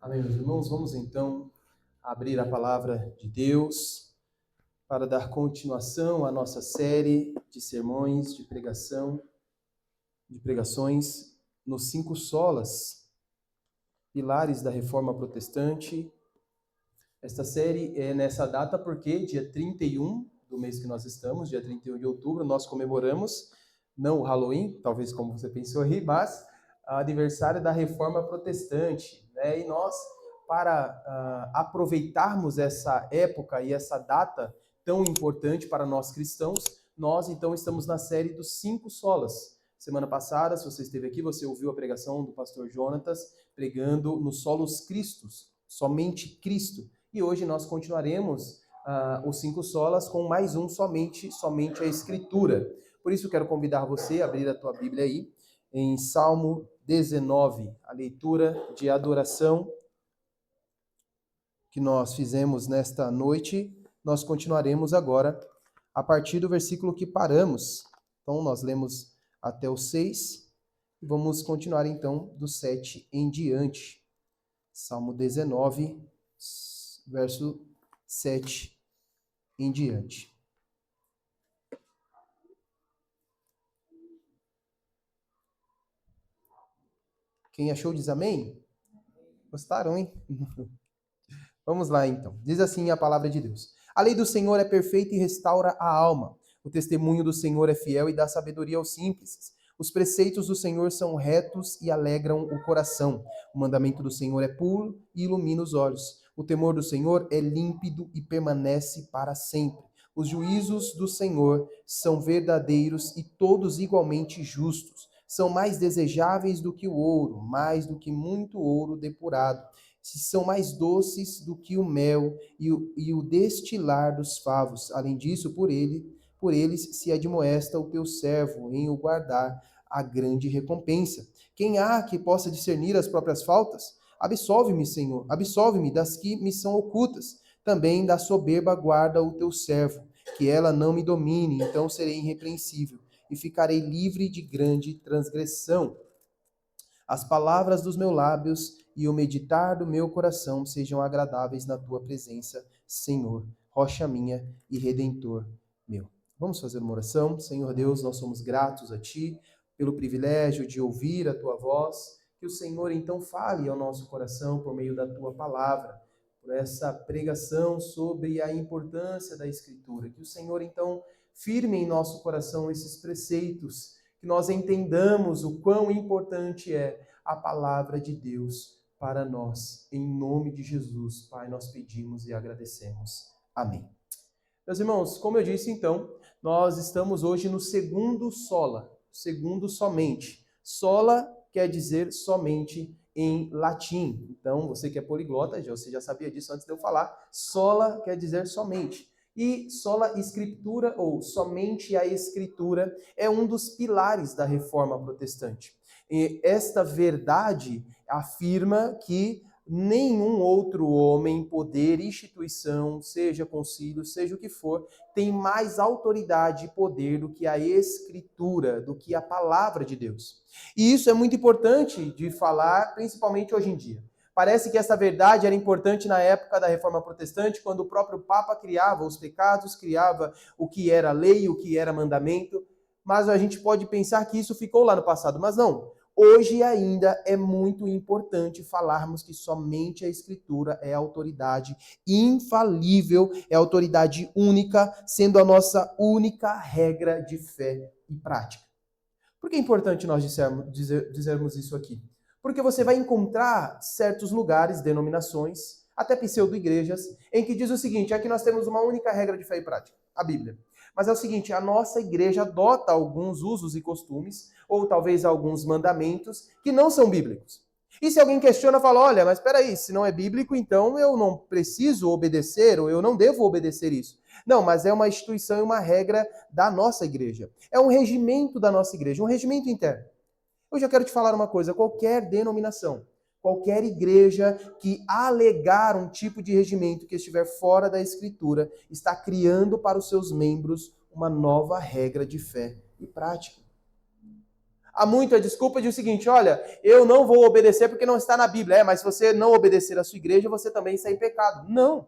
Amém, meus irmãos? Vamos então abrir a palavra de Deus para dar continuação à nossa série de sermões, de pregações nos 5 solas, pilares da Reforma Protestante. Esta série é nessa data porque dia 31 do mês que nós estamos, dia 31 de outubro, nós comemoramos, não o Halloween, talvez como você pensou aí, mas o aniversário da Reforma Protestante, né? E nós, para aproveitarmos essa época e essa data tão importante para nós cristãos, nós então estamos na série dos 5 solas. Semana passada, se você esteve aqui, você ouviu a pregação do pastor Jonatas pregando nos solos Cristos, somente Cristo. E hoje nós continuaremos os 5 solas com mais um, somente a Escritura. Por isso quero convidar você a abrir a tua Bíblia aí, em Salmo 19, a leitura de adoração que nós fizemos nesta noite. Nós continuaremos agora a partir do versículo que paramos. Então nós lemos até o 6 e vamos continuar então do 7 em diante. Salmo 19, verso 7 em diante. Quem achou diz amém? Gostaram, hein? Vamos lá então. Diz assim a palavra de Deus: A lei do Senhor é perfeita e restaura a alma. O testemunho do Senhor é fiel e dá sabedoria aos simples. Os preceitos do Senhor são retos e alegram o coração. O mandamento do Senhor é puro e ilumina os olhos. O temor do Senhor é límpido e permanece para sempre. Os juízos do Senhor são verdadeiros e todos igualmente justos. São mais desejáveis do que o ouro, mais do que muito ouro depurado. São mais doces do que o mel e o destilar dos favos. Além disso, por eles se admoesta o teu servo em o guardar a grande recompensa. Quem há que possa discernir as próprias faltas? Absolve-me, Senhor, absolve-me das que me são ocultas. Também da soberba guarda o teu servo, que ela não me domine, então serei irrepreensível e ficarei livre de grande transgressão. As palavras dos meus lábios e o meditar do meu coração sejam agradáveis na tua presença, Senhor, rocha minha e redentor meu. Vamos fazer uma oração. Senhor Deus, nós somos gratos a ti pelo privilégio de ouvir a tua voz. Que o Senhor então fale ao nosso coração por meio da tua palavra, por essa pregação sobre a importância da Escritura. Que o Senhor então firme em nosso coração esses preceitos, que nós entendamos o quão importante é a palavra de Deus para nós. Em nome de Jesus, Pai, nós pedimos e agradecemos. Amém. Meus irmãos, como eu disse então, nós estamos hoje no segundo sola, segundo somente. Sola quer dizer somente em latim. Então, você que é poliglota, você já sabia disso antes de eu falar. Sola quer dizer somente. E sola escritura, ou somente a escritura, é um dos pilares da Reforma Protestante. E esta verdade afirma que nenhum outro homem, poder, instituição, seja concílio, seja o que for, tem mais autoridade e poder do que a Escritura, do que a palavra de Deus. E isso é muito importante de falar, principalmente hoje em dia. Parece que essa verdade era importante na época da Reforma Protestante, quando o próprio Papa criava os pecados, criava o que era lei, o que era mandamento, mas a gente pode pensar que isso ficou lá no passado, mas não. Hoje ainda é muito importante falarmos que somente a Escritura é a autoridade infalível, é a autoridade única, sendo a nossa única regra de fé e prática. Por que é importante nós dizermos isso aqui? Porque você vai encontrar certos lugares, denominações, até pseudo-igrejas, em que diz o seguinte: aqui nós temos uma única regra de fé e prática, a Bíblia. Mas é o seguinte, a nossa igreja adota alguns usos e costumes, ou talvez alguns mandamentos, que não são bíblicos. E se alguém questiona, fala, olha, mas espera aí, se não é bíblico, então eu não preciso obedecer, ou eu não devo obedecer isso. Não, mas é uma instituição e uma regra da nossa igreja. É um regimento da nossa igreja, um regimento interno. Eu já quero te falar uma coisa, qualquer denominação, qualquer igreja que alegar um tipo de regimento que estiver fora da Escritura, está criando para os seus membros uma nova regra de fé e prática. Há muito a desculpa de o seguinte, olha, eu não vou obedecer porque não está na Bíblia. Mas se você não obedecer à sua igreja, você também está em pecado. Não.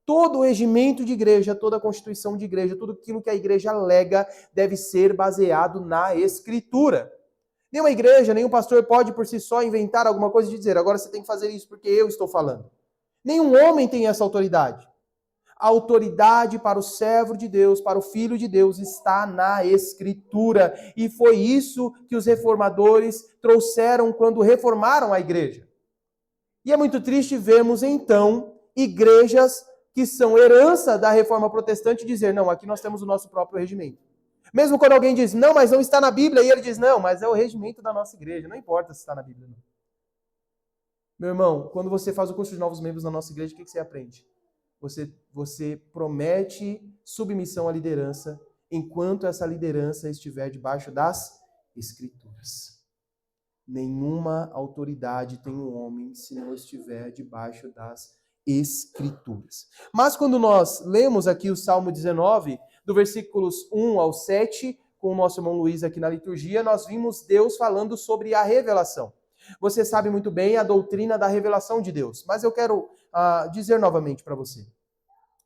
Todo o regimento de igreja, toda a constituição de igreja, tudo aquilo que a igreja alega deve ser baseado na Escritura. Nenhuma igreja, nenhum pastor pode por si só inventar alguma coisa e dizer, agora você tem que fazer isso porque eu estou falando. Nenhum homem tem essa autoridade. A autoridade para o servo de Deus, para o filho de Deus, está na Escritura. E foi isso que os reformadores trouxeram quando reformaram a igreja. E é muito triste vermos, então, igrejas que são herança da reforma protestante dizer, não, aqui nós temos o nosso próprio regimento. Mesmo quando alguém diz, não, mas não está na Bíblia, e ele diz, não, mas é o regimento da nossa igreja, não importa se está na Bíblia. Não. Meu irmão, quando você faz o curso de novos membros na nossa igreja, o que você aprende? Você promete submissão à liderança enquanto essa liderança estiver debaixo das Escrituras. Nenhuma autoridade tem um homem se não estiver debaixo das Escrituras. Mas quando nós lemos aqui o Salmo 19, do versículos 1 ao 7, com o nosso irmão Luiz aqui na liturgia, nós vimos Deus falando sobre a revelação. Você sabe muito bem a doutrina da revelação de Deus, mas eu quero dizer novamente para você.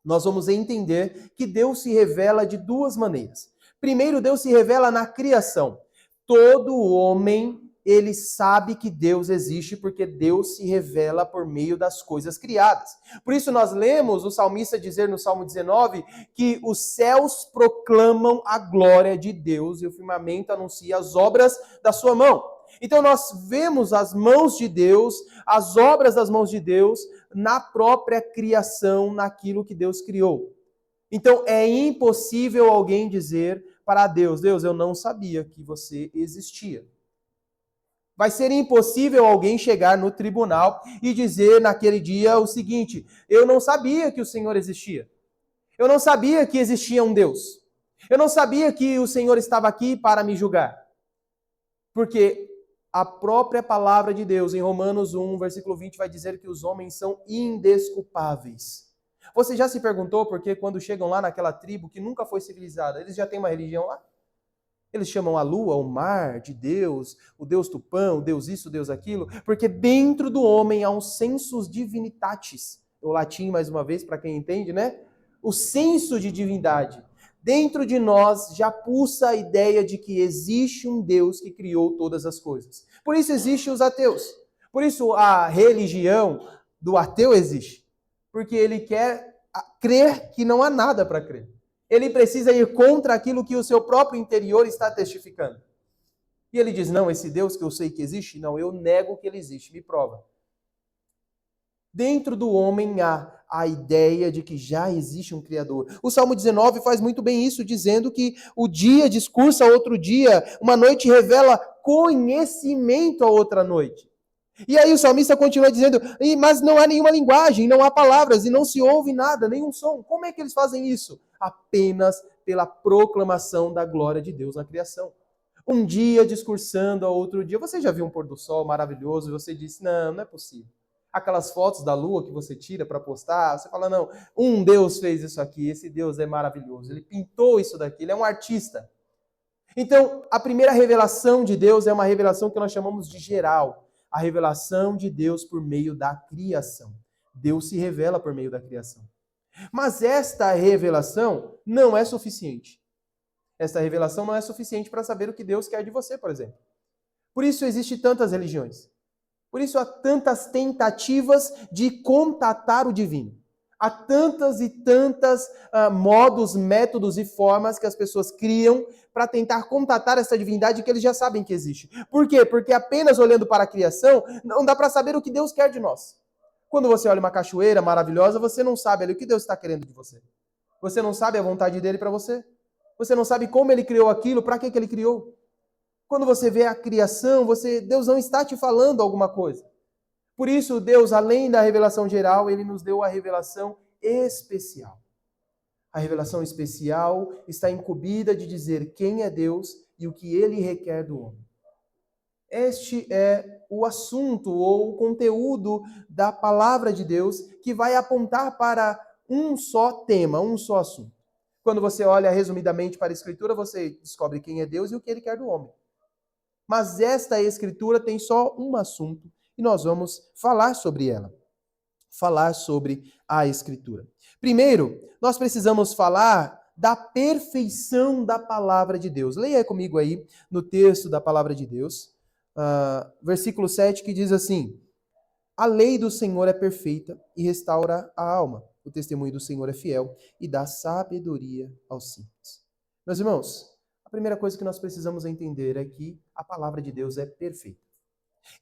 Nós vamos entender que Deus se revela de duas maneiras. Primeiro, Deus se revela na criação. Todo homem, ele sabe que Deus existe porque Deus se revela por meio das coisas criadas. Por isso nós lemos o salmista dizer no Salmo 19 que os céus proclamam a glória de Deus e o firmamento anuncia as obras da sua mão. Então nós vemos as mãos de Deus, as obras das mãos de Deus na própria criação, naquilo que Deus criou. Então é impossível alguém dizer para Deus, Deus, eu não sabia que você existia. Vai ser impossível alguém chegar no tribunal e dizer naquele dia o seguinte, eu não sabia que o Senhor existia. Eu não sabia que existia um Deus. Eu não sabia que o Senhor estava aqui para me julgar. Porque a própria palavra de Deus, em Romanos 1, versículo 20, vai dizer que os homens são indesculpáveis. Você já se perguntou por que quando chegam lá naquela tribo que nunca foi civilizada, eles já têm uma religião lá? Eles chamam a lua, o mar de Deus, o Deus Tupã, o Deus isso, o Deus aquilo, porque dentro do homem há um sensus divinitatis. O latim, mais uma vez, para quem entende, né? O senso de divindade. Dentro de nós já pulsa a ideia de que existe um Deus que criou todas as coisas. Por isso existem os ateus. Por isso a religião do ateu existe. Porque ele quer crer que não há nada para crer. Ele precisa ir contra aquilo que o seu próprio interior está testificando. E ele diz, não, esse Deus que eu sei que existe, não, eu nego que ele existe, me prova. Dentro do homem há a ideia de que já existe um Criador. O Salmo 19 faz muito bem isso, dizendo que o dia discursa a outro dia, uma noite revela conhecimento a outra noite. E aí o salmista continua dizendo, mas não há nenhuma linguagem, não há palavras, e não se ouve nada, nenhum som. Como é que eles fazem isso? Apenas pela proclamação da glória de Deus na criação. Um dia discursando a outro dia. Você já viu um pôr do sol maravilhoso e você disse, não, não é possível. Aquelas fotos da lua que você tira para postar, você fala, não, um Deus fez isso aqui, esse Deus é maravilhoso, ele pintou isso daqui, ele é um artista. Então, a primeira revelação de Deus é uma revelação que nós chamamos de geral. A revelação de Deus por meio da criação. Deus se revela por meio da criação. Mas esta revelação não é suficiente. Esta revelação não é suficiente para saber o que Deus quer de você, por exemplo. Por isso existem tantas religiões. Por isso há tantas tentativas de contatar o divino. Há tantas e tantas modos, métodos e formas que as pessoas criam para tentar contatar essa divindade que eles já sabem que existe. Por quê? Porque apenas olhando para a criação, não dá para saber o que Deus quer de nós. Quando você olha uma cachoeira maravilhosa, você não sabe ali o que Deus está querendo de você. Você não sabe a vontade dele para você. Você não sabe como ele criou aquilo, para que ele criou. Quando você vê a criação, Deus não está te falando alguma coisa. Por isso, Deus, além da revelação geral, ele nos deu a revelação especial. A revelação especial está incumbida de dizer quem é Deus e o que ele requer do homem. Este é o assunto ou o conteúdo da palavra de Deus que vai apontar para um só tema, um só assunto. Quando você olha resumidamente para a Escritura, você descobre quem é Deus e o que ele quer do homem. Mas esta escritura tem só um assunto e nós vamos falar sobre ela. Falar sobre a escritura. Primeiro, nós precisamos falar da perfeição da palavra de Deus. Leia comigo aí no texto da palavra de Deus, versículo 7, que diz assim: a lei do Senhor é perfeita e restaura a alma. O testemunho do Senhor é fiel e dá sabedoria aos simples. Meus irmãos, a primeira coisa que nós precisamos entender é que a palavra de Deus é perfeita.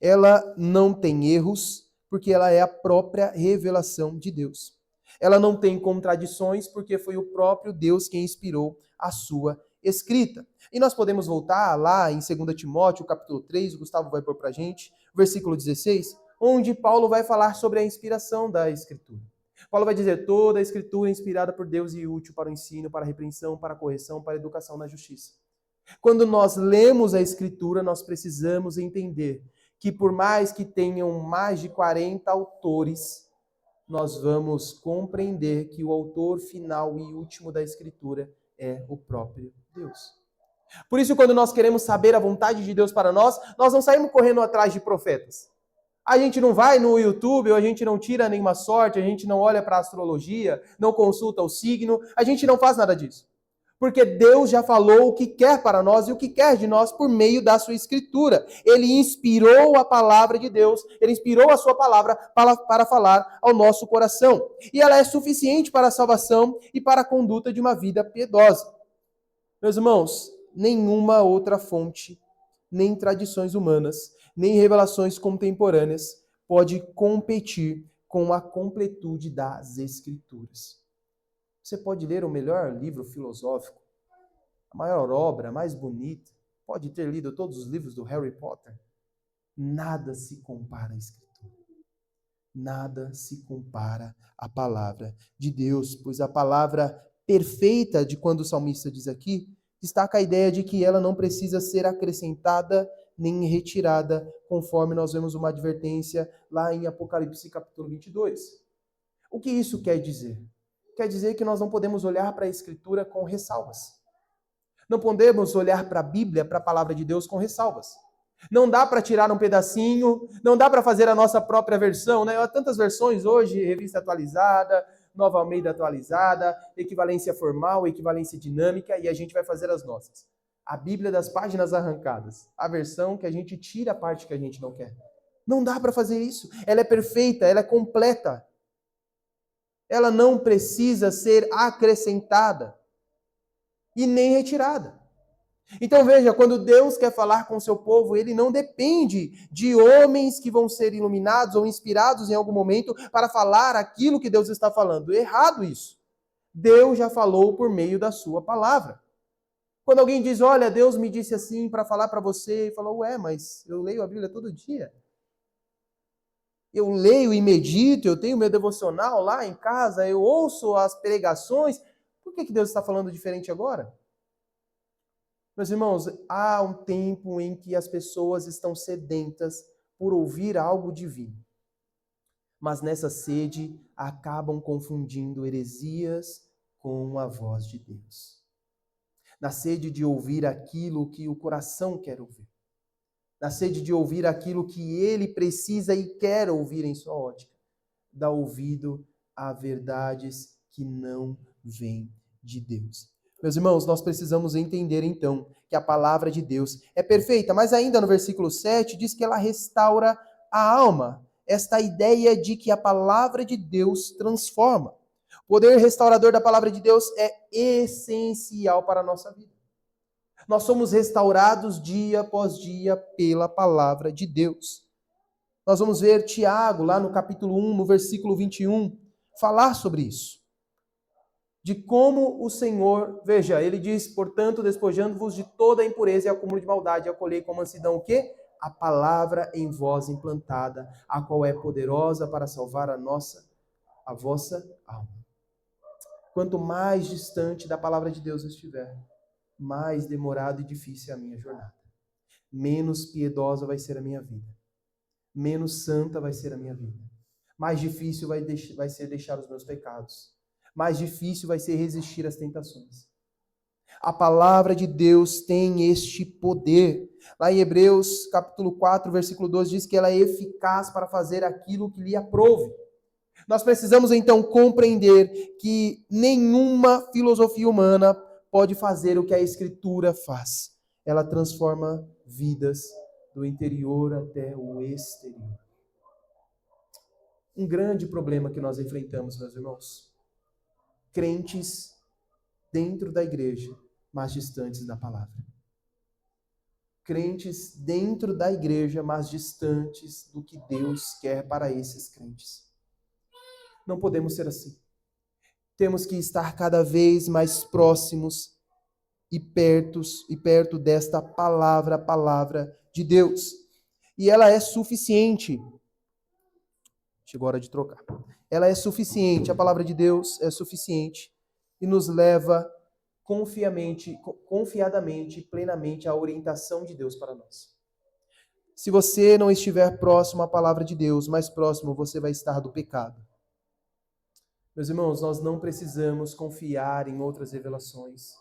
Ela não tem erros, porque ela é a própria revelação de Deus. Ela não tem contradições, porque foi o próprio Deus quem inspirou a sua escrita. E nós podemos voltar lá em 2 Timóteo, capítulo 3, o Gustavo vai pôr pra gente, versículo 16, onde Paulo vai falar sobre a inspiração da escritura. Paulo vai dizer: toda a escritura é inspirada por Deus e útil para o ensino, para a repreensão, para a correção, para a educação na justiça. Quando nós lemos a escritura, nós precisamos entender que por mais que tenham mais de 40 autores, nós vamos compreender que o autor final e último da escritura é o próprio Deus. Por isso, quando nós queremos saber a vontade de Deus para nós, nós não saímos correndo atrás de profetas. A gente não vai no YouTube, ou a gente não tira nenhuma sorte, a gente não olha para a astrologia, não consulta o signo, a gente não faz nada disso. Porque Deus já falou o que quer para nós e o que quer de nós por meio da sua escritura. Ele inspirou a palavra de Deus, ele inspirou a sua palavra para falar ao nosso coração. E ela é suficiente para a salvação e para a conduta de uma vida piedosa. Meus irmãos, nenhuma outra fonte, nem tradições humanas, nem revelações contemporâneas pode competir com a completude das Escrituras. Você pode ler o melhor livro filosófico, a maior obra, a mais bonita, pode ter lido todos os livros do Harry Potter. Nada se compara à Escritura. Nada se compara à palavra de Deus, pois a palavra perfeita, de quando o salmista diz aqui, destaca a ideia de que ela não precisa ser acrescentada nem retirada, conforme nós vemos uma advertência lá em Apocalipse capítulo 22. O que isso quer dizer? Quer dizer que nós não podemos olhar para a Escritura com ressalvas. Não podemos olhar para a Bíblia, para a palavra de Deus com ressalvas. Não dá para tirar um pedacinho, não dá para fazer a nossa própria versão, né? Há tantas versões hoje, revista atualizada, Nova Almeida atualizada, equivalência formal, equivalência dinâmica, e a gente vai fazer as nossas. A Bíblia das páginas arrancadas, a versão que a gente tira a parte que a gente não quer. Não dá para fazer isso. Ela é perfeita, ela é completa. Ela não precisa ser acrescentada e nem retirada. Então veja, quando Deus quer falar com o seu povo, ele não depende de homens que vão ser iluminados ou inspirados em algum momento para falar aquilo que Deus está falando. Errado isso. Deus já falou por meio da sua palavra. Quando alguém diz: olha, Deus me disse assim para falar para você, e falou: ué, mas eu leio a Bíblia todo dia. Eu leio e medito, eu tenho meu devocional lá em casa, eu ouço as pregações. Por que Deus está falando diferente agora? Meus irmãos, há um tempo em que as pessoas estão sedentas por ouvir algo divino. Mas nessa sede acabam confundindo heresias com a voz de Deus. Na sede de ouvir aquilo que o coração quer ouvir. Na sede de ouvir aquilo que ele precisa e quer ouvir em sua ótica. Dá ouvido a verdades que não vêm de Deus. Meus irmãos, nós precisamos entender então que a palavra de Deus é perfeita, mas ainda no versículo 7 diz que ela restaura a alma. Esta ideia de que a palavra de Deus transforma. O poder restaurador da palavra de Deus é essencial para a nossa vida. Nós somos restaurados dia após dia pela palavra de Deus. Nós vamos ver Tiago, lá no capítulo 1, no versículo 21, falar sobre isso. De como o Senhor, veja, ele diz: portanto, despojando-vos de toda a impureza e acúmulo de maldade, acolhei com mansidão o quê? A palavra em vós implantada, a qual é poderosa para salvar a vossa alma. Quanto mais distante da palavra de Deus eu estiver, mais demorado e difícil é a minha jornada. Menos piedosa vai ser a minha vida. Menos santa vai ser a minha vida. Mais difícil vai ser deixar os meus pecados. Mais difícil vai ser resistir às tentações. A palavra de Deus tem este poder. Lá em Hebreus, capítulo 4, versículo 12, diz que ela é eficaz para fazer aquilo que lhe aprouve. Nós precisamos então compreender que nenhuma filosofia humana pode fazer o que a Escritura faz. Ela transforma vidas do interior até o exterior. Um grande problema que nós enfrentamos, meus irmãos. Crentes dentro da igreja, mas distantes da palavra. Crentes dentro da igreja, mas distantes do que Deus quer para esses crentes. Não podemos ser assim. Temos que estar cada vez mais próximos e perto desta palavra, a palavra de Deus. E ela é suficiente. Chegou a hora de trocar. Ela é suficiente, a palavra de Deus é suficiente e nos leva confiadamente, plenamente à orientação de Deus para nós. Se você não estiver próximo à palavra de Deus, mais próximo você vai estar do pecado. Meus irmãos, nós não precisamos confiar em outras revelações.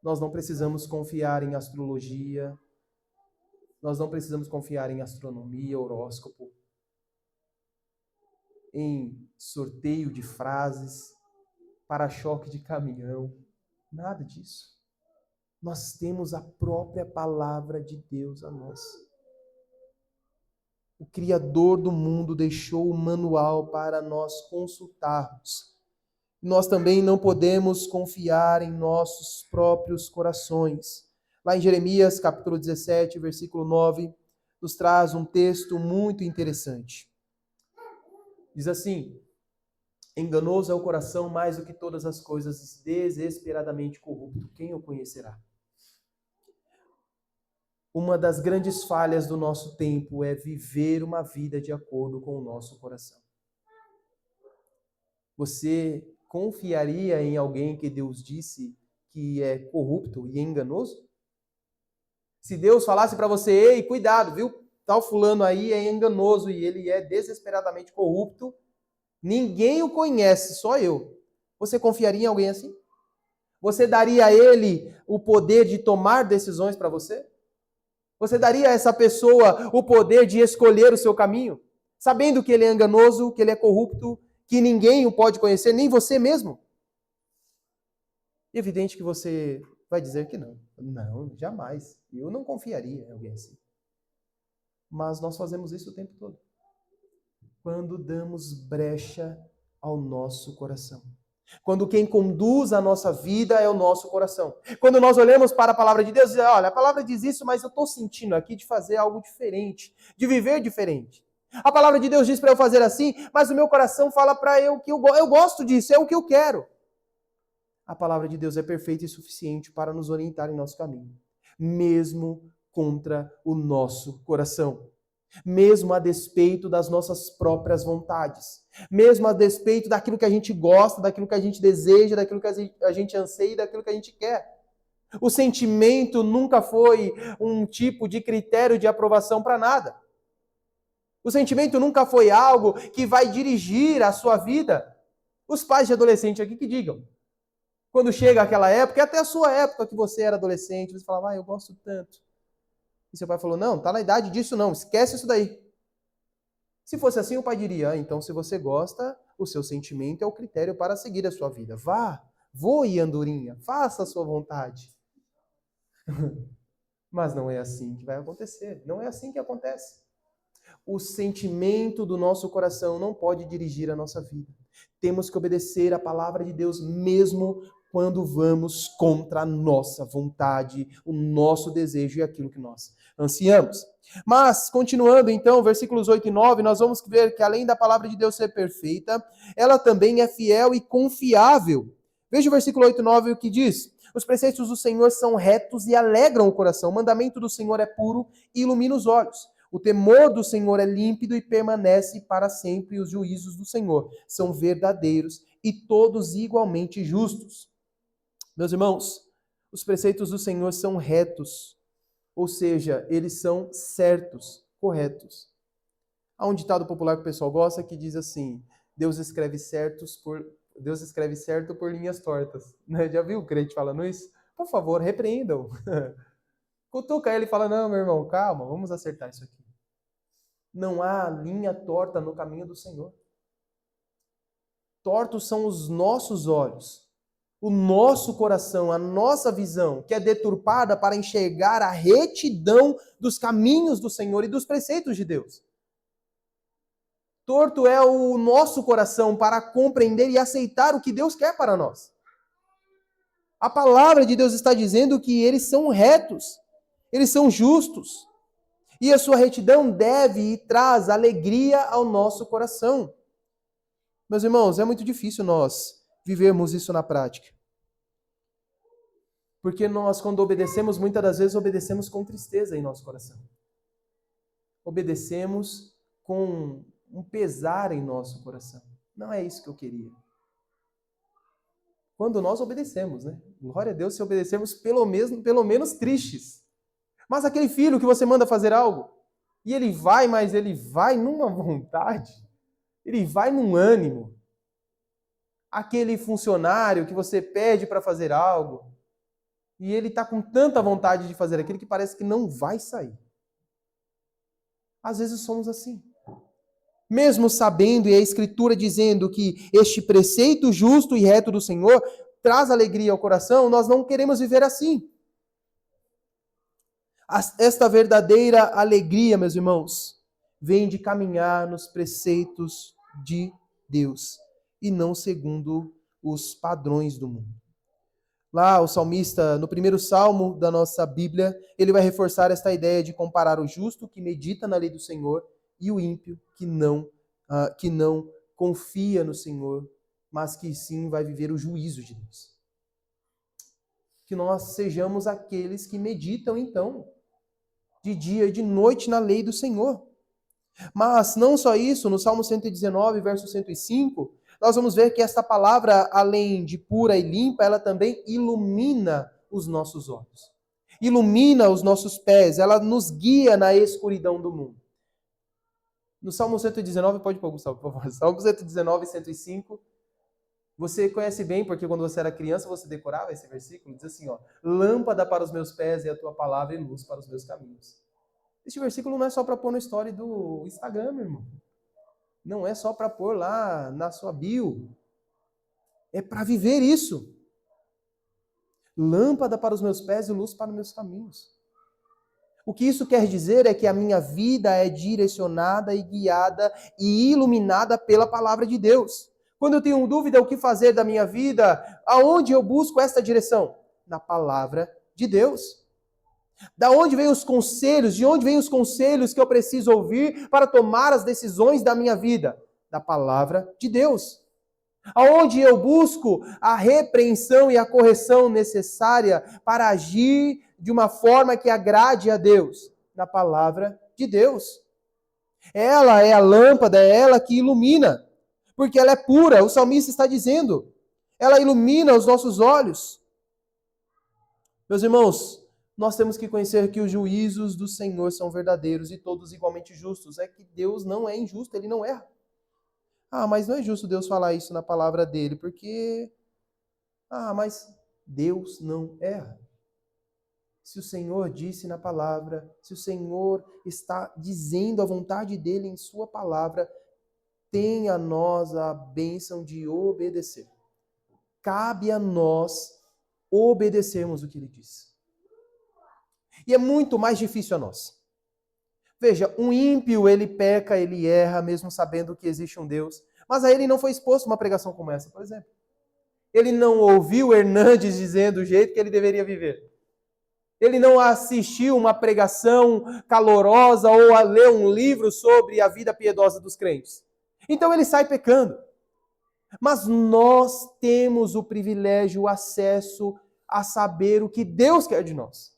Nós não precisamos confiar em astrologia. Nós não precisamos confiar em astronomia, horóscopo, em sorteio de frases, para-choque de caminhão. Nada disso. Nós temos a própria palavra de Deus a nós. O Criador do mundo deixou o manual para nós consultarmos. Nós também não podemos confiar em nossos próprios corações. Lá em Jeremias, capítulo 17, versículo 9, nos traz um texto muito interessante. Diz assim: enganoso é o coração mais do que todas as coisas, desesperadamente corrupto. Quem o conhecerá? Uma das grandes falhas do nosso tempo é viver uma vida de acordo com o nosso coração. Você confiaria em alguém que Deus disse que é corrupto e enganoso? Se Deus falasse para você: ei, cuidado, viu? Tal fulano aí é enganoso e ele é desesperadamente corrupto, ninguém o conhece, só eu. Você confiaria em alguém assim? Você daria a ele o poder de tomar decisões para você? Você daria a essa pessoa o poder de escolher o seu caminho? Sabendo que ele é enganoso, que ele é corrupto, que ninguém o pode conhecer, nem você mesmo? É evidente que você vai dizer que não. Não, jamais. Eu não confiaria em alguém assim. Mas nós fazemos isso o tempo todo. Quando damos brecha ao nosso coração. Quando quem conduz a nossa vida é o nosso coração. Quando nós olhamos para a palavra de Deus e dizemos: olha, a palavra diz isso, mas eu estou sentindo aqui de fazer algo diferente, de viver diferente. A palavra de Deus diz para eu fazer assim, mas o meu coração fala para eu que eu gosto disso, é o que eu quero. A palavra de Deus é perfeita e suficiente para nos orientar em nosso caminho, mesmo contra o nosso coração. Mesmo a despeito das nossas próprias vontades, mesmo a despeito daquilo que a gente gosta, daquilo que a gente deseja, daquilo que a gente anseia, daquilo que a gente quer. O sentimento nunca foi um tipo de critério de aprovação para nada. O sentimento nunca foi algo que vai dirigir a sua vida. Os pais de adolescente aqui que digam. Quando chega aquela época, e até a sua época que você era adolescente, você falava: eu gosto tanto. E seu pai falou: não, tá na idade disso não, esquece isso daí. Se fosse assim, o pai diria: então se você gosta, o seu sentimento é o critério para seguir a sua vida. Vá, voe, andorinha, faça a sua vontade. Mas não é assim que vai acontecer, não é assim que acontece. O sentimento do nosso coração não pode dirigir a nossa vida. Temos que obedecer a palavra de Deus mesmo quando vamos contra a nossa vontade, o nosso desejo e aquilo que nós ansiamos. Mas, continuando então, versículos 8 e 9, nós vamos ver que além da palavra de Deus ser perfeita, ela também é fiel e confiável. Veja o versículo 8 e 9 o que diz: os preceitos do Senhor são retos e alegram o coração, o mandamento do Senhor é puro e ilumina os olhos. O temor do Senhor é límpido e permanece para sempre, e os juízos do Senhor são verdadeiros e todos igualmente justos. Meus irmãos, os preceitos do Senhor são retos, ou seja, eles são certos, corretos. Há um ditado popular que o pessoal gosta que diz assim: Deus escreve certos Deus escreve certo por linhas tortas. Né? Já viu o crente falando isso? Por favor, repreendam. Cutuca ele e fala, não, meu irmão, calma, vamos acertar isso aqui. Não há linha torta no caminho do Senhor. Tortos são os nossos olhos, o nosso coração, a nossa visão, que é deturpada para enxergar a retidão dos caminhos do Senhor e dos preceitos de Deus. Torto é o nosso coração para compreender e aceitar o que Deus quer para nós. A palavra de Deus está dizendo que eles são retos, eles são justos. E a sua retidão deve e traz alegria ao nosso coração. Meus irmãos, é muito difícil nós vivermos isso na prática. Porque nós, quando obedecemos, muitas das vezes obedecemos com tristeza em nosso coração. Obedecemos com um pesar em nosso coração. Não é isso que eu queria. Quando nós obedecemos, né? Glória a Deus se obedecermos pelo menos tristes. Mas aquele filho que você manda fazer algo, e ele vai, mas ele vai numa vontade, ele vai num ânimo. Aquele funcionário que você pede para fazer algo, e ele está com tanta vontade de fazer aquilo que parece que não vai sair. Às vezes somos assim. Mesmo sabendo, e a Escritura dizendo que este preceito justo e reto do Senhor traz alegria ao coração, nós não queremos viver assim. Esta verdadeira alegria, meus irmãos, vem de caminhar nos preceitos de Deus e não segundo os padrões do mundo. Lá, o salmista, no primeiro salmo da nossa Bíblia, ele vai reforçar esta ideia de comparar o justo que medita na lei do Senhor e o ímpio que não confia no Senhor, mas que sim vai viver o juízo de Deus. Que nós sejamos aqueles que meditam, então, de dia e de noite na lei do Senhor. Mas não só isso, no Salmo 119, verso 105, nós vamos ver que esta palavra, além de pura e limpa, ela também ilumina os nossos olhos. Ilumina os nossos pés, ela nos guia na escuridão do mundo. No Salmo 119, pode pôr, Gustavo, por favor. Salmo 119, 105. Você conhece bem, porque quando você era criança, você decorava esse versículo. Diz assim, ó, lâmpada para os meus pés é a tua palavra e luz para os meus caminhos. Este versículo não é só para pôr no story do Instagram, meu irmão. Não é só para pôr lá na sua bio. É para viver isso. Lâmpada para os meus pés e luz para os meus caminhos. O que isso quer dizer é que a minha vida é direcionada e guiada e iluminada pela palavra de Deus. Quando eu tenho dúvida o que fazer da minha vida, aonde eu busco esta direção? Na palavra de Deus. Da onde vêm os conselhos? De onde vêm os conselhos que eu preciso ouvir para tomar as decisões da minha vida? Da palavra de Deus. Aonde eu busco a repreensão e a correção necessária para agir de uma forma que agrade a Deus? Na palavra de Deus. Ela é a lâmpada, é ela que ilumina, porque ela é pura. O salmista está dizendo, ela ilumina os nossos olhos. Meus irmãos, nós temos que conhecer que os juízos do Senhor são verdadeiros e todos igualmente justos. É que Deus não é injusto, Ele não erra. Mas não é justo Deus falar isso na palavra dele, porque... mas Deus não erra. Se o Senhor disse na palavra, se o Senhor está dizendo a vontade dele em sua palavra, tem a nós a bênção de obedecer. Cabe a nós obedecermos o que ele diz. E é muito mais difícil a nós. Veja, um ímpio, ele peca, ele erra, mesmo sabendo que existe um Deus. Mas a ele não foi exposto uma pregação como essa, por exemplo. Ele não ouviu Hernandes dizendo o jeito que ele deveria viver. Ele não assistiu uma pregação calorosa ou a ler um livro sobre a vida piedosa dos crentes. Então ele sai pecando. Mas nós temos o privilégio, o acesso a saber o que Deus quer de nós.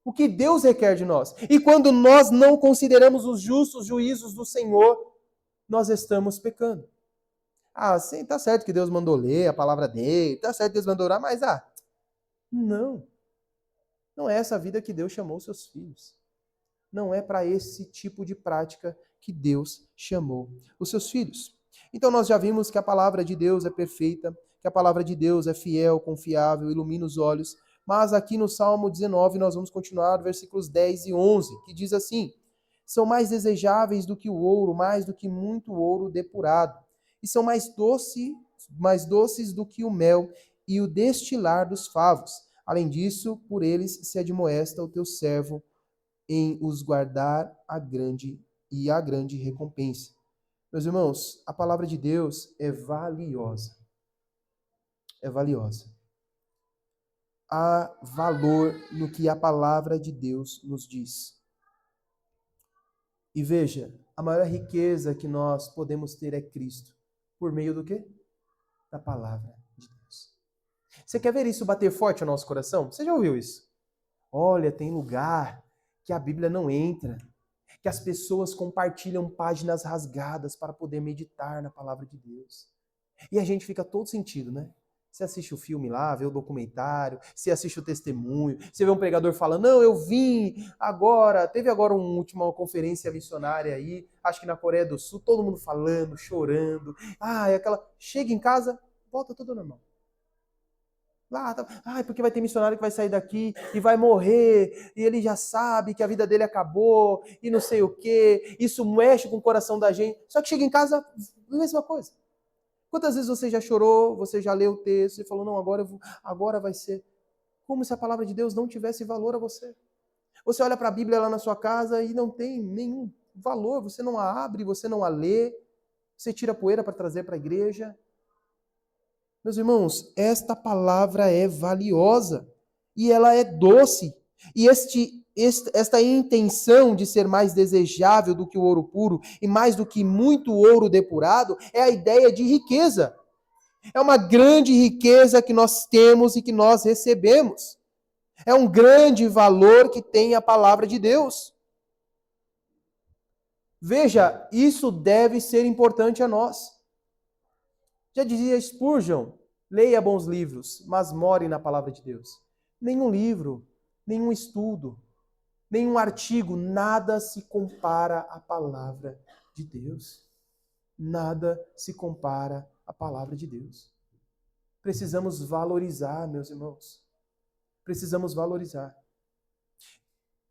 O que Deus requer de nós. E quando nós não consideramos os justos juízos do Senhor, nós estamos pecando. Sim, tá certo que Deus mandou ler a palavra dele, tá certo que Deus mandou orar, mas não. Não é essa vida que Deus chamou seus filhos. Não é para esse tipo de prática que Deus chamou os seus filhos. Então nós já vimos que a palavra de Deus é perfeita, que a palavra de Deus é fiel, confiável, ilumina os olhos. Mas aqui no Salmo 19 nós vamos continuar, versículos 10 e 11, que diz assim: são mais desejáveis do que o ouro, mais do que muito ouro depurado, e são mais doces do que o mel e o destilar dos favos. Além disso, por eles se admoesta o teu servo em os guardar a grande recompensa. Meus irmãos, a palavra de Deus é valiosa. É valiosa. Há valor no que a palavra de Deus nos diz. E veja, a maior riqueza que nós podemos ter é Cristo. Por meio do quê? Da palavra de Deus. Você quer ver isso bater forte no nosso coração? Você já ouviu isso? Olha, tem lugar que a Bíblia não entra, que as pessoas compartilham páginas rasgadas para poder meditar na palavra de Deus. E a gente fica todo sentido, né? Você assiste o filme lá, vê o documentário, você assiste o testemunho, você vê um pregador falando, não, eu vim agora, teve agora uma última conferência missionária aí, acho que na Coreia do Sul, todo mundo falando, chorando, é aquela, chega em casa, volta tudo normal. Lá, porque vai ter missionário que vai sair daqui e vai morrer, e ele já sabe que a vida dele acabou, e não sei o quê, isso mexe com o coração da gente, só que chega em casa, mesma coisa. Quantas vezes você já chorou, você já leu o texto e falou, não, agora vai ser. Como se a palavra de Deus não tivesse valor a você. Você olha para a Bíblia lá na sua casa e não tem nenhum valor, você não a abre, você não a lê, você tira poeira para trazer para a igreja. Meus irmãos, esta palavra é valiosa e ela é doce. E esta intenção de ser mais desejável do que o ouro puro e mais do que muito ouro depurado é a ideia de riqueza. É uma grande riqueza que nós temos e que nós recebemos. É um grande valor que tem a palavra de Deus. Veja, isso deve ser importante a nós. Já dizia Spurgeon, leia bons livros, mas more na palavra de Deus. Nenhum livro, nenhum estudo, nenhum artigo, nada se compara à palavra de Deus. Nada se compara à palavra de Deus. Precisamos valorizar, meus irmãos. Precisamos valorizar.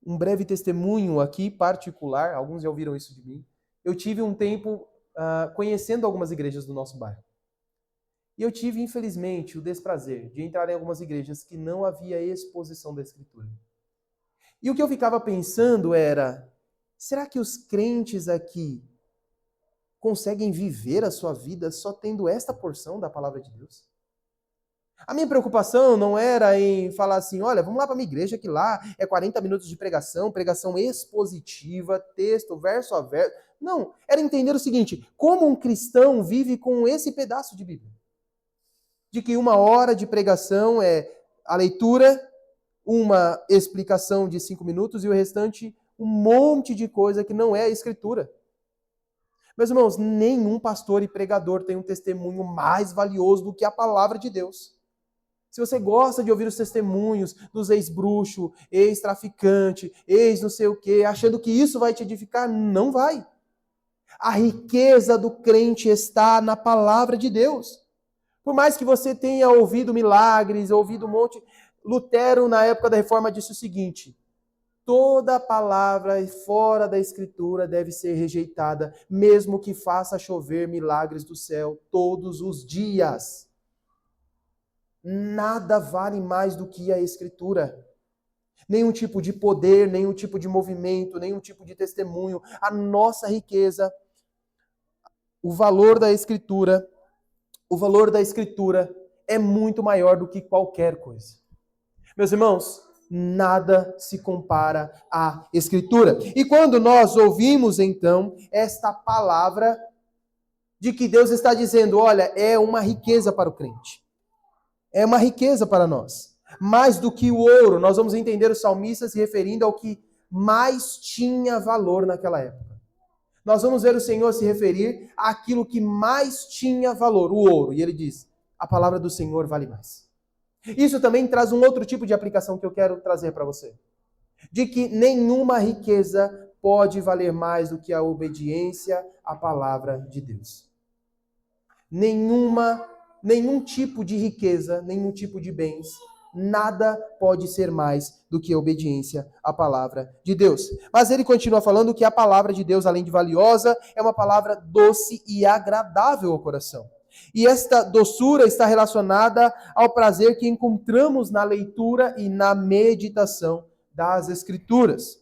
Um breve testemunho aqui, particular, alguns já ouviram isso de mim. Eu tive um tempo conhecendo algumas igrejas do nosso bairro. E eu tive, infelizmente, o desprazer de entrar em algumas igrejas que não havia exposição da Escritura. E o que eu ficava pensando era, será que os crentes aqui conseguem viver a sua vida só tendo esta porção da palavra de Deus? A minha preocupação não era em falar assim, olha, vamos lá para a minha igreja, que lá é 40 minutos de pregação expositiva, texto, verso a verso. Não, era entender o seguinte, como um cristão vive com esse pedaço de Bíblia? De que 1 hora de pregação é a leitura, uma explicação de 5 minutos e o restante um monte de coisa que não é a Escritura. Meus irmãos, nenhum pastor e pregador tem um testemunho mais valioso do que a palavra de Deus. Se você gosta de ouvir os testemunhos dos ex-bruxo, ex-traficante, ex-não sei o quê, achando que isso vai te edificar, não vai. A riqueza do crente está na palavra de Deus. Por mais que você tenha ouvido milagres, ouvido um monte... Lutero, na época da Reforma, disse o seguinte, toda palavra fora da Escritura deve ser rejeitada, mesmo que faça chover milagres do céu todos os dias. Nada vale mais do que a Escritura. Nenhum tipo de poder, nenhum tipo de movimento, nenhum tipo de testemunho. A nossa riqueza, o valor da Escritura é muito maior do que qualquer coisa. Meus irmãos, nada se compara à Escritura. E quando nós ouvimos, então, esta palavra de que Deus está dizendo, olha, é uma riqueza para o crente. É uma riqueza para nós. Mais do que o ouro, nós vamos entender o salmista se referindo ao que mais tinha valor naquela época. Nós vamos ver o Senhor se referir àquilo que mais tinha valor, o ouro. E ele diz, a palavra do Senhor vale mais. Isso também traz um outro tipo de aplicação que eu quero trazer para você. De que nenhuma riqueza pode valer mais do que a obediência à palavra de Deus. Nenhum tipo de riqueza, nenhum tipo de bens, nada pode ser mais do que a obediência à palavra de Deus. Mas ele continua falando que a palavra de Deus, além de valiosa, é uma palavra doce e agradável ao coração. E esta doçura está relacionada ao prazer que encontramos na leitura e na meditação das Escrituras.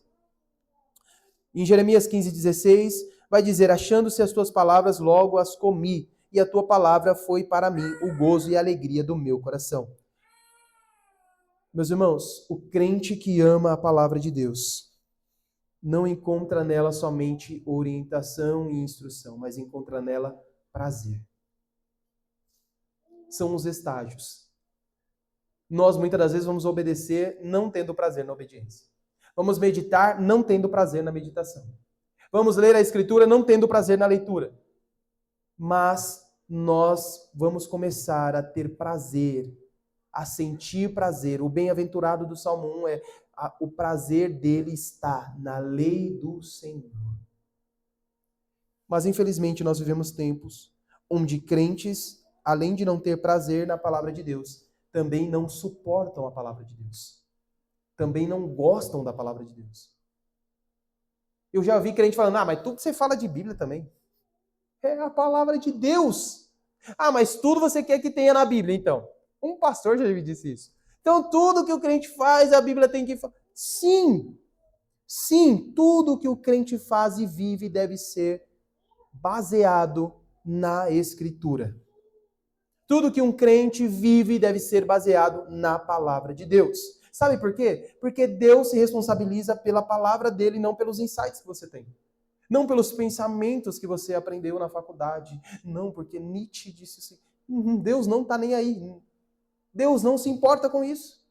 Em Jeremias 15,16, vai dizer: achando-se as tuas palavras, logo as comi, e a tua palavra foi para mim o gozo e a alegria do meu coração. Meus irmãos, o crente que ama a palavra de Deus não encontra nela somente orientação e instrução, mas encontra nela prazer. São os estágios. Nós muitas das vezes vamos obedecer não tendo prazer na obediência. Vamos meditar não tendo prazer na meditação. Vamos ler a Escritura não tendo prazer na leitura. Mas nós vamos começar a ter prazer, a sentir prazer. O bem-aventurado do Salmo 1 o prazer dele está na lei do Senhor. Mas infelizmente nós vivemos tempos onde crentes, além de não ter prazer na palavra de Deus, também não suportam a palavra de Deus. Também não gostam da palavra de Deus. Eu já vi crente falando: mas tudo que você fala de Bíblia também é a palavra de Deus. Mas tudo você quer que tenha na Bíblia, então. Um pastor já me disse isso. Então tudo que o crente faz, a Bíblia tem que fazer. Sim, tudo que o crente faz e vive deve ser baseado na Escritura. Tudo que um crente vive deve ser baseado na palavra de Deus. Sabe por quê? Porque Deus se responsabiliza pela palavra dele, não pelos insights que você tem. Não pelos pensamentos que você aprendeu na faculdade. Não, porque Nietzsche disse assim. Deus não está nem aí. Deus não se importa com isso.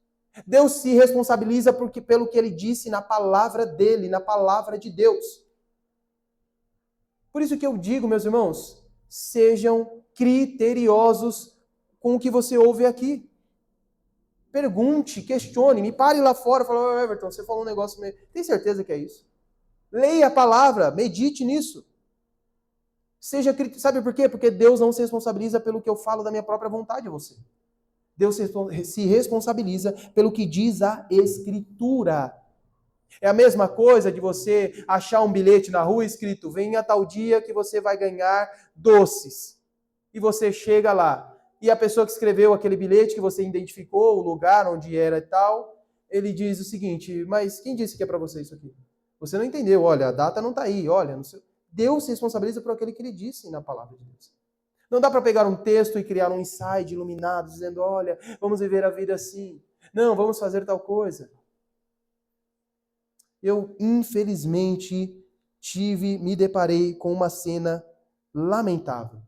Deus se responsabiliza pelo que ele disse na palavra dele, na palavra de Deus. Por isso que eu digo, meus irmãos, sejam criteriosos com o que você ouve aqui. Pergunte, questione, me pare lá fora e fale: Everton, você falou um negócio meio... Tem certeza que é isso? Leia a palavra, medite nisso. Sabe por quê? Porque Deus não se responsabiliza pelo que eu falo da minha própria vontade a você. Deus se responsabiliza pelo que diz a Escritura. É a mesma coisa de você achar um bilhete na rua escrito: venha tal dia que você vai ganhar doces. E você chega lá. E a pessoa que escreveu aquele bilhete, que você identificou o lugar onde era e tal, ele diz o seguinte: mas quem disse que é para você isso aqui? Você não entendeu, olha, a data não está aí, olha. Não sei. Deus se responsabiliza por aquele que ele disse na palavra de Deus. Não dá para pegar um texto e criar um insight iluminado, dizendo: olha, vamos viver a vida assim. Não, vamos fazer tal coisa. Eu, infelizmente, me deparei com uma cena lamentável.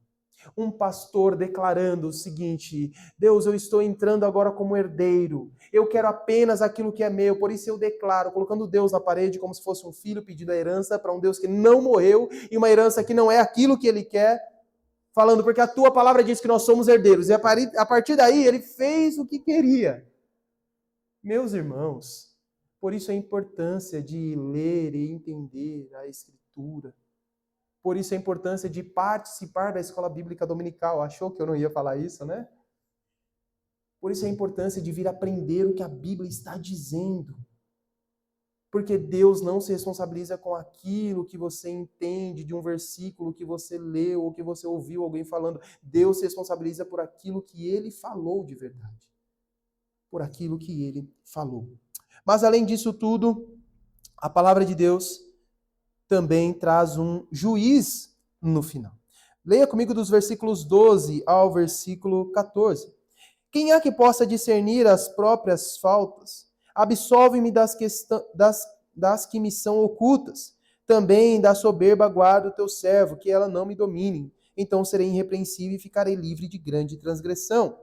Um pastor declarando o seguinte: Deus, eu estou entrando agora como herdeiro. Eu quero apenas aquilo que é meu, por isso eu declaro, colocando Deus na parede como se fosse um filho pedindo a herança para um Deus que não morreu e uma herança que não é aquilo que ele quer, falando: porque a tua palavra diz que nós somos herdeiros. E a partir daí ele fez o que queria. Meus irmãos, por isso a importância de ler e entender a Escritura. Por isso a importância de participar da escola bíblica dominical. Achou que eu não ia falar isso, né? Por isso a importância de vir aprender o que a Bíblia está dizendo. Porque Deus não se responsabiliza com aquilo que você entende de um versículo que você leu ou que você ouviu alguém falando. Deus se responsabiliza por aquilo que ele falou de verdade. Por aquilo que ele falou. Mas além disso tudo, a palavra de Deus também traz um juiz no final. Leia comigo dos versículos 12 ao versículo 14. Quem há que possa discernir as próprias faltas? Absolve-me das que me são ocultas. Também da soberba guarda o teu servo, que ela não me domine. Então serei irrepreensível e ficarei livre de grande transgressão.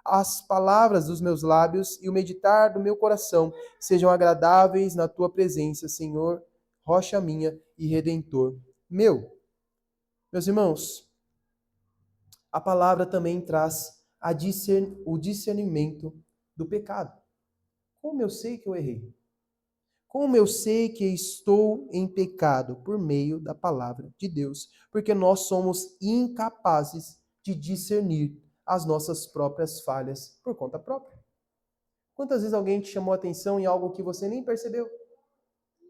As palavras dos meus lábios e o meditar do meu coração sejam agradáveis na tua presença, Senhor, rocha minha e redentor meu. Meus irmãos, a palavra também traz o discernimento do pecado. Como eu sei que eu errei? Como eu sei que estou em pecado? Por meio da palavra de Deus. Porque nós somos incapazes de discernir as nossas próprias falhas por conta própria. Quantas vezes alguém te chamou a atenção em algo que você nem percebeu?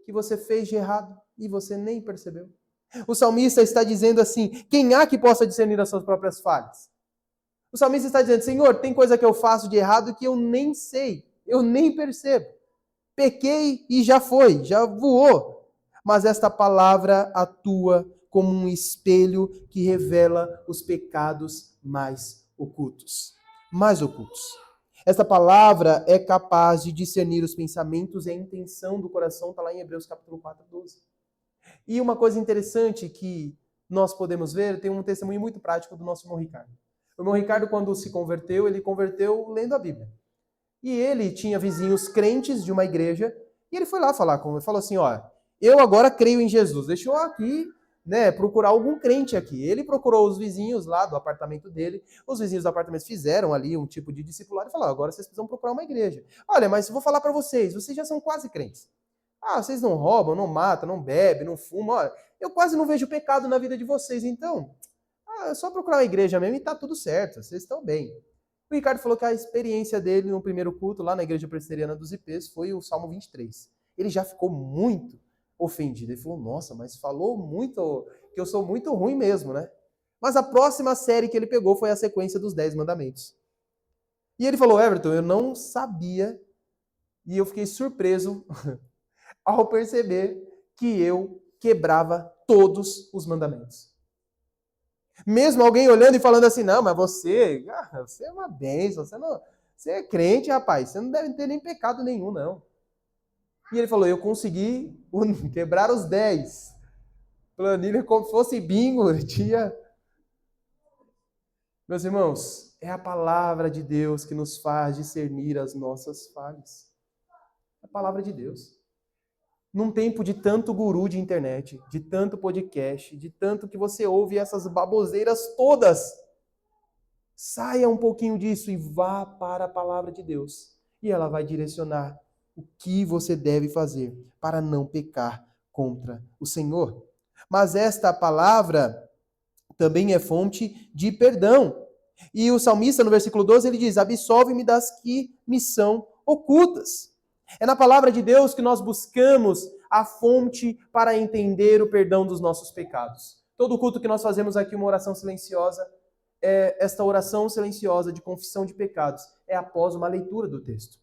Que você fez de errado e você nem percebeu? O salmista está dizendo assim: quem há que possa discernir as suas próprias falhas? O salmista está dizendo: Senhor, tem coisa que eu faço de errado que eu nem sei, eu nem percebo. Pequei e já foi, já voou. Mas esta palavra atua como um espelho que revela os pecados mais ocultos. Mais ocultos. Esta palavra é capaz de discernir os pensamentos e a intenção do coração, está lá em Hebreus capítulo 4, 12. E uma coisa interessante que nós podemos ver, tem um testemunho muito prático do nosso irmão Ricardo. O irmão Ricardo, quando se converteu, ele converteu lendo a Bíblia. E ele tinha vizinhos crentes de uma igreja, e ele foi lá falar com ele, falou assim, ó, eu agora creio em Jesus, deixa eu aqui, procurar algum crente aqui. Ele procurou os vizinhos lá do apartamento dele, os vizinhos do apartamento fizeram ali um tipo de discipulado e falaram, agora vocês precisam procurar uma igreja. Olha, mas eu vou falar para vocês já são quase crentes. Ah, vocês não roubam, não matam, não bebem, não fumam, olha, eu quase não vejo pecado na vida de vocês, então, é só procurar uma igreja mesmo e tá tudo certo, vocês estão bem. O Ricardo falou que a experiência dele no primeiro culto, lá na igreja presbiteriana dos IPs, foi o Salmo 23. Ele já ficou muito ofendido. Ele falou, nossa, mas falou muito, que eu sou muito ruim mesmo, né? Mas a próxima série que ele pegou foi a sequência dos 10 mandamentos. E ele falou, Everton, eu não sabia, e eu fiquei surpreso ao perceber que eu quebrava todos os mandamentos. Mesmo alguém olhando e falando assim, não, mas você é uma bênção, você é crente, rapaz, você não deve ter nem pecado nenhum, não. E ele falou, eu consegui quebrar os 10. Planilha como se fosse bingo, tinha... Meus irmãos, é a palavra de Deus que nos faz discernir as nossas falhas. É a palavra de Deus. Num tempo de tanto guru de internet, de tanto podcast, de tanto que você ouve essas baboseiras todas, saia um pouquinho disso e vá para a palavra de Deus. E ela vai direcionar o que você deve fazer para não pecar contra o Senhor. Mas esta palavra também é fonte de perdão. E o salmista, no versículo 12, ele diz, absolve-me das que me são ocultas. É na palavra de Deus que nós buscamos a fonte para entender o perdão dos nossos pecados. Todo culto que nós fazemos aqui, uma oração silenciosa, esta oração silenciosa de confissão de pecados é após uma leitura do texto.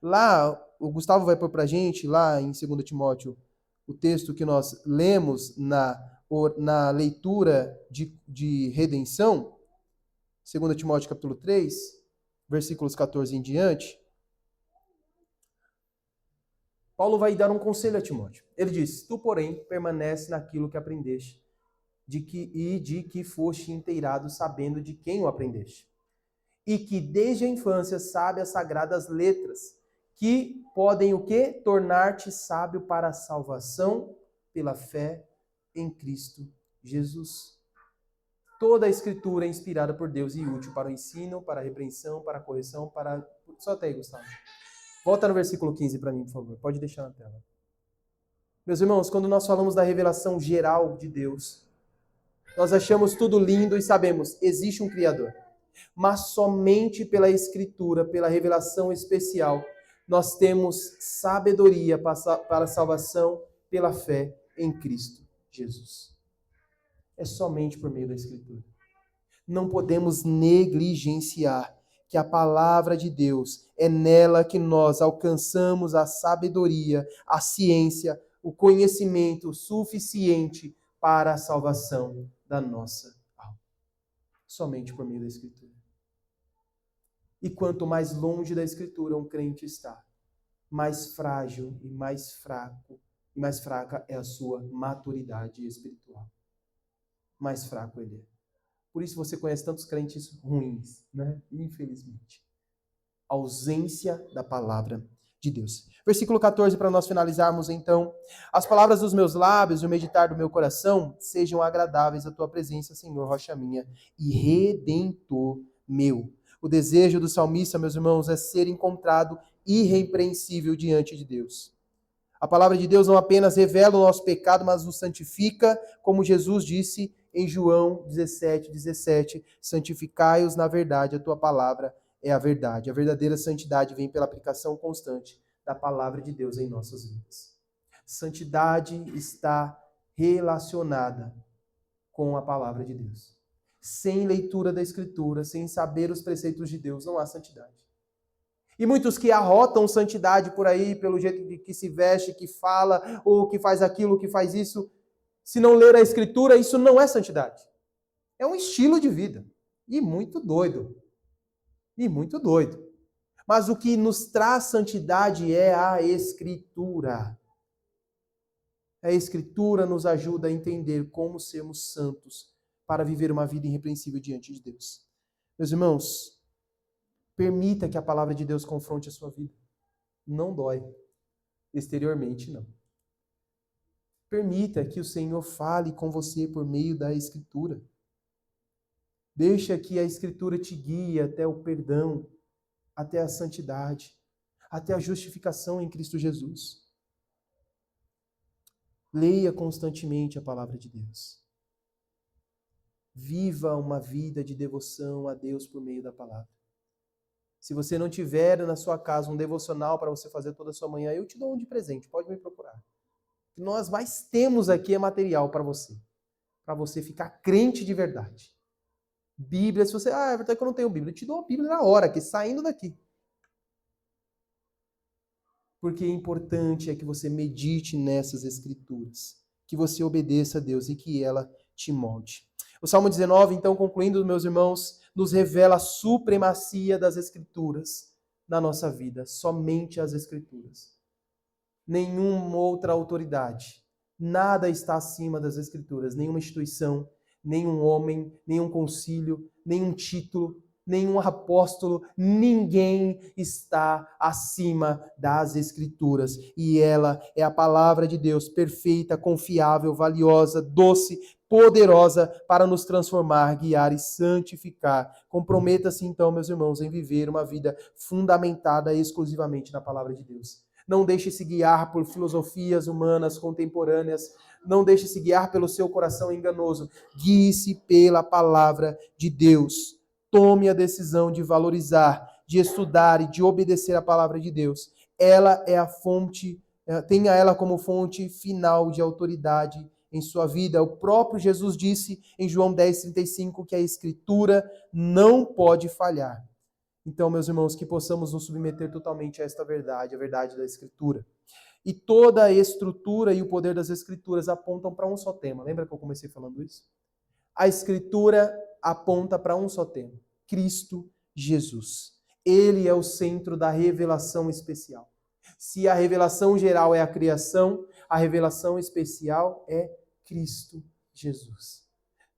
Lá, o Gustavo vai pôr pra gente, lá em 2 Timóteo, o texto que nós lemos na leitura de redenção, 2 Timóteo capítulo 3, versículos 14 em diante. Paulo vai dar um conselho a Timóteo. Ele diz, tu, porém, permanece naquilo que aprendeste, de que foste inteirado sabendo de quem o aprendeste. E que desde a infância sabe as sagradas letras, que podem o quê? Tornar-te sábio para a salvação pela fé em Cristo Jesus. Toda a Escritura é inspirada por Deus e útil para o ensino, para a repreensão, para a correção, para... Só até aí, Gustavo. Volta no versículo 15 para mim, por favor. Pode deixar na tela. Meus irmãos, quando nós falamos da revelação geral de Deus, nós achamos tudo lindo e sabemos, existe um Criador. Mas somente pela Escritura, pela revelação especial, nós temos sabedoria para a salvação pela fé em Cristo Jesus. É somente por meio da Escritura. Não podemos negligenciar que a palavra de Deus é nela que nós alcançamos a sabedoria, a ciência, o conhecimento suficiente para a salvação da nossa alma. Somente por meio da Escritura. E quanto mais longe da Escritura um crente está, mais frágil e mais fraca é a sua maturidade espiritual. Mais fraco ele é. Por isso você conhece tantos crentes ruins, né? Infelizmente. A ausência da palavra de Deus. Versículo 14, para nós finalizarmos então. As palavras dos meus lábios e o meditar do meu coração sejam agradáveis à tua presença, Senhor, rocha minha e redentor meu. O desejo do salmista, meus irmãos, é ser encontrado irrepreensível diante de Deus. A palavra de Deus não apenas revela o nosso pecado, mas o santifica, como Jesus disse em João 17:17, santificai-os na verdade, a tua palavra é a verdade. A verdadeira santidade vem pela aplicação constante da palavra de Deus em nossas vidas. Santidade está relacionada com a palavra de Deus. Sem leitura da Escritura, sem saber os preceitos de Deus, não há santidade. E muitos que arrotam santidade por aí, pelo jeito de que se veste, que fala, ou que faz aquilo, que faz isso, se não ler a Escritura, isso não é santidade. É um estilo de vida. E muito doido. E muito doido. Mas o que nos traz santidade é a Escritura. A Escritura nos ajuda a entender como sermos santos para viver uma vida irrepreensível diante de Deus. Meus irmãos, permita que a palavra de Deus confronte a sua vida. Não dói. Exteriormente, não. Permita que o Senhor fale com você por meio da Escritura. Deixa que a Escritura te guie até o perdão, até a santidade, até a justificação em Cristo Jesus. Leia constantemente a palavra de Deus. Viva uma vida de devoção a Deus por meio da palavra. Se você não tiver na sua casa um devocional para você fazer toda a sua manhã, eu te dou um de presente, pode me procurar. O que nós mais temos aqui é material para você ficar crente de verdade. Bíblia, se você, é verdade que eu não tenho Bíblia, eu te dou a Bíblia na hora, aqui, saindo daqui. Porque importante é que você medite nessas Escrituras, que você obedeça a Deus e que ela te molde. O Salmo 19, então, concluindo, meus irmãos, nos revela a supremacia das Escrituras na nossa vida, somente as Escrituras. Nenhuma outra autoridade, nada está acima das Escrituras, nenhuma instituição, nenhum homem, nenhum concílio, nenhum título, nenhum apóstolo, ninguém está acima das Escrituras. E ela é a palavra de Deus, perfeita, confiável, valiosa, doce, poderosa para nos transformar, guiar e santificar. Comprometa-se então, meus irmãos, em viver uma vida fundamentada exclusivamente na palavra de Deus. Não deixe se guiar por filosofias humanas contemporâneas. Não deixe se guiar pelo seu coração enganoso. Guie-se pela palavra de Deus. Tome a decisão de valorizar, de estudar e de obedecer a palavra de Deus. Ela é a fonte, tenha ela como fonte final de autoridade em sua vida. O próprio Jesus disse em João 10:35 que a Escritura não pode falhar. Então, meus irmãos, que possamos nos submeter totalmente a esta verdade, a verdade da Escritura. E toda a estrutura e o poder das Escrituras apontam para um só tema. Lembra que eu comecei falando isso? A Escritura aponta para um só tema: Cristo Jesus. Ele é o centro da revelação especial. Se a revelação geral é a criação, a revelação especial é Cristo Jesus.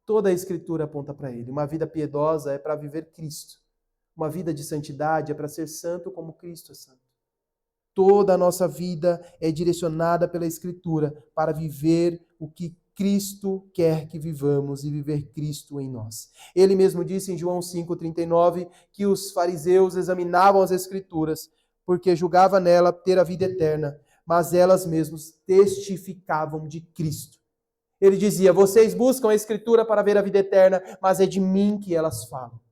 Toda a Escritura aponta para ele. Uma vida piedosa é para viver Cristo. Uma vida de santidade é para ser santo como Cristo é santo. Toda a nossa vida é direcionada pela Escritura para viver o que Cristo quer que vivamos e viver Cristo em nós. Ele mesmo disse em João 5,39 que os fariseus examinavam as Escrituras porque julgava nela ter a vida eterna, mas elas mesmas testificavam de Cristo. Ele dizia: vocês buscam a Escritura para ver a vida eterna, mas é de mim que elas falam.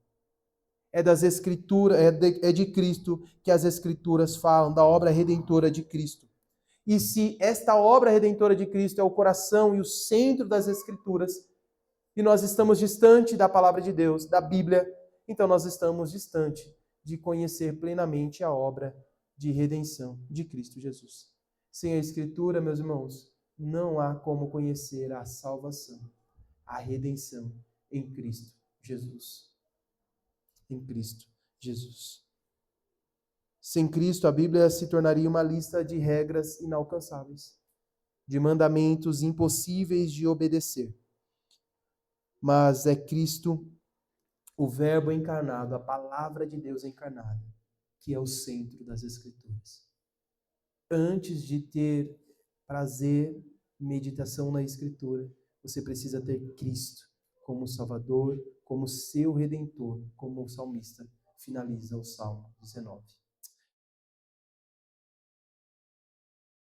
É das Escrituras, é de Cristo que as Escrituras falam, da obra redentora de Cristo. E se esta obra redentora de Cristo é o coração e o centro das Escrituras, e nós estamos distante da palavra de Deus, da Bíblia, então nós estamos distante de conhecer plenamente a obra de redenção de Cristo Jesus. Sem a Escritura, meus irmãos, não há como conhecer a salvação, a redenção em Cristo Jesus. Em Cristo Jesus. Sem Cristo, a Bíblia se tornaria uma lista de regras inalcançáveis, de mandamentos impossíveis de obedecer. Mas é Cristo, o Verbo encarnado, a palavra de Deus encarnada, que é o centro das Escrituras. Antes de ter prazer, meditação na Escritura, você precisa ter Cristo como Salvador, como seu Redentor, como o salmista finaliza o Salmo 19.